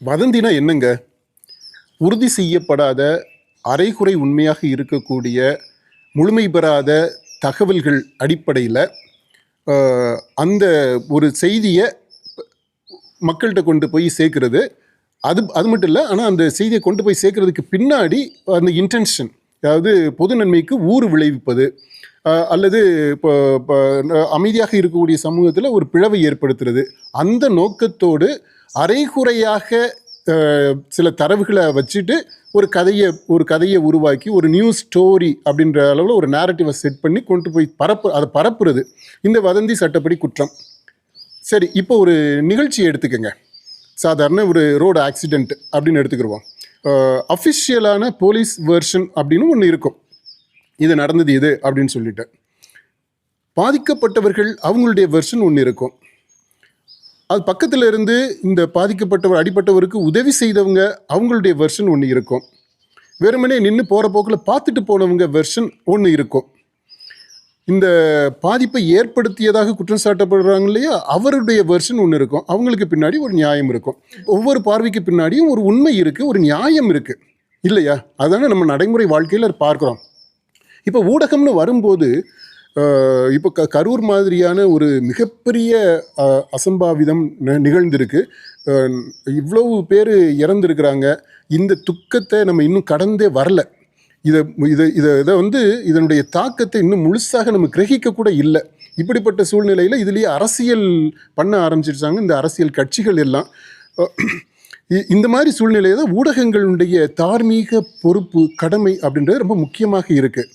வதந்தினா என்னங்க? உறுதி செய்யப்படாத, அரைகுறை உண்மையாக இருக்கக்கூடிய, முழுமை பெறாத தகவல்கள் அடிப்படையில் அந்த ஒரு செய்தியை மக்கள்கிட்ட கொண்டு போய் சேர்க்கறது. அது அது மட்டும் இல்லை, ஆனால் அந்த செய்தியை கொண்டு போய் சேர்க்கறதுக்கு பின்னாடி அந்த இன்டென்ஷன், அதாவது பொது நன்மைக்கு ஊறு விளைவிப்பது, அல்லது இப்போ அமைதியாக இருக்கக்கூடிய சமூகத்தில் ஒரு பிளவை ஏற்படுத்துறது, அந்த நோக்கத்தோடு அரைகுறையாக சில தரவுகளை வச்சுட்டு ஒரு கதையை உருவாக்கி ஒரு நியூஸ் ஸ்டோரி அப்படின்ற அளவில் ஒரு நேரட்டிவை செட் பண்ணி கொண்டு போய் அதை பரப்புறது இந்த வதந்தி சட்டப்படி குற்றம். சரி, இப்போ ஒரு நிகழ்ச்சியை எடுத்துக்கோங்க. சாதாரண ஒரு ரோடு ஆக்சிடெண்ட் அப்படின்னு எடுத்துக்கிடுவோம். அஃபிஷியலான போலீஸ் வெர்ஷன் அப்படின்னு ஒன்று இருக்கும், இது நடந்தது இது அப்படின்னு சொல்லிட்டு. பாதிக்கப்பட்டவர்கள் அவங்களுடைய வெர்ஷன் ஒன்று இருக்கும். அது பக்கத்தில் இருந்து இந்த அடிப்பட்டவருக்கு உதவி செய்தவங்க அவங்களுடைய வெர்ஷன் ஒன்று இருக்கும். வெறுமனே நின்று போகிற போக்கில் பார்த்துட்டு போனவங்க வெர்ஷன் ஒன்று இருக்கும். இந்த பாதிப்பை ஏற்படுத்தியதாக குற்றம் சாட்டப்படுறாங்க இல்லையா, அவருடைய வெர்ஷன் ஒன்று இருக்கும். அவங்களுக்கு பின்னாடி ஒரு நியாயம் இருக்கும். ஒவ்வொரு பார்வைக்கு பின்னாடியும் ஒரு உண்மை இருக்குது, ஒரு நியாயம் இருக்குது இல்லையா? அதான நம்ம நடைமுறை வாழ்க்கையில் பார்க்குறோம். இப்போ ஊடகம்னு வரும்போது, இப்போ கரூர் மாதிரியான ஒரு மிகப்பெரிய அசம்பாவிதம் நிகழ்ந்திருக்கு. இவ்வளவு பேர் இறந்துருக்கிறாங்க. இந்த துக்கத்தை நம்ம இன்னும் கடந்தே வரல. இதை வந்து இதனுடைய தாக்கத்தை இன்னும் முழுசாக நம்ம கிரகிக்க கூட இல்லை. இப்படிப்பட்ட சூழ்நிலையில் இதுலேயே அரசியல் பண்ண ஆரம்பிச்சிருச்சாங்க இந்த அரசியல் கட்சிகள் எல்லாம். இந்த மாதிரி சூழ்நிலையில் தான் ஊடகங்களுடைய தார்மீக பொறுப்பு, கடமை அப்படின்றது ரொம்ப முக்கியமாக இருக்குது.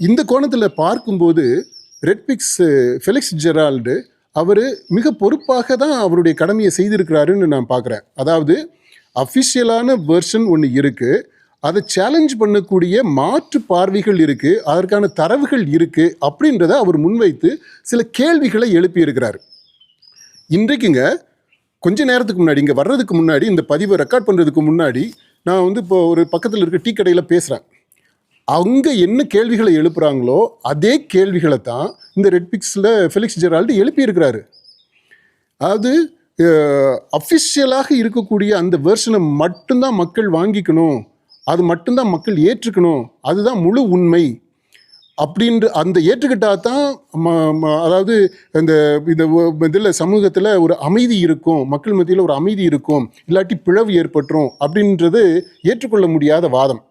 இந்த கோணத்தில் பார்க்கும்போது ரெட்பிக்ஸ் ஃபெலிக்ஸ் ஜெரால்டு அவர் மிக பொறுப்பாக தான் அவருடைய கடமையை செய்திருக்கிறாருன்னு நான் பார்க்குறேன். அதாவது அஃபிஷியலான வெர்ஷன் ஒன்று இருக்குது, அதை சேலஞ்ச் பண்ணக்கூடிய மாற்று பார்வைகள் இருக்குது, அதற்கான தரவுகள் இருக்குது அப்படின்றத அவர் முன்வைத்து சில கேள்விகளை எழுப்பியிருக்கிறார். இன்றைக்குங்க கொஞ்ச நேரத்துக்கு முன்னாடி, இங்கே வர்றதுக்கு முன்னாடி, இந்த பதிவை ரெக்கார்ட் பண்ணுறதுக்கு முன்னாடி நான் வந்து இப்போ ஒரு பக்கத்தில் இருக்க டீ கடையில் பேசுகிறேன். அங்கே என்ன கேள்விகளை எழுப்புகிறாங்களோ அதே கேள்விகளை தான் இந்த ரெட்பிக்ஸில் ஃபெலிக்ஸ் ஜெரால்டு எழுப்பியிருக்கிறாரு. அதாவது அஃபிஷியலாக இருக்கக்கூடிய அந்த வெர்ஷனை மட்டும்தான் மக்கள் வாங்கிக்கணும், அது மட்டும்தான் மக்கள் ஏற்றுக்கணும், அதுதான் முழு உண்மை அப்படின்ற அந்த ஏற்றுக்கிட்டா தான் அதாவது இந்த இதில் சமூகத்தில் ஒரு அமைதி இருக்கும், மக்கள் மத்தியில் ஒரு அமைதி இருக்கும், இல்லாட்டி பிளவு ஏற்பட்டுரும் அப்படின்றது ஏற்றுக்கொள்ள முடியாத வாதம்.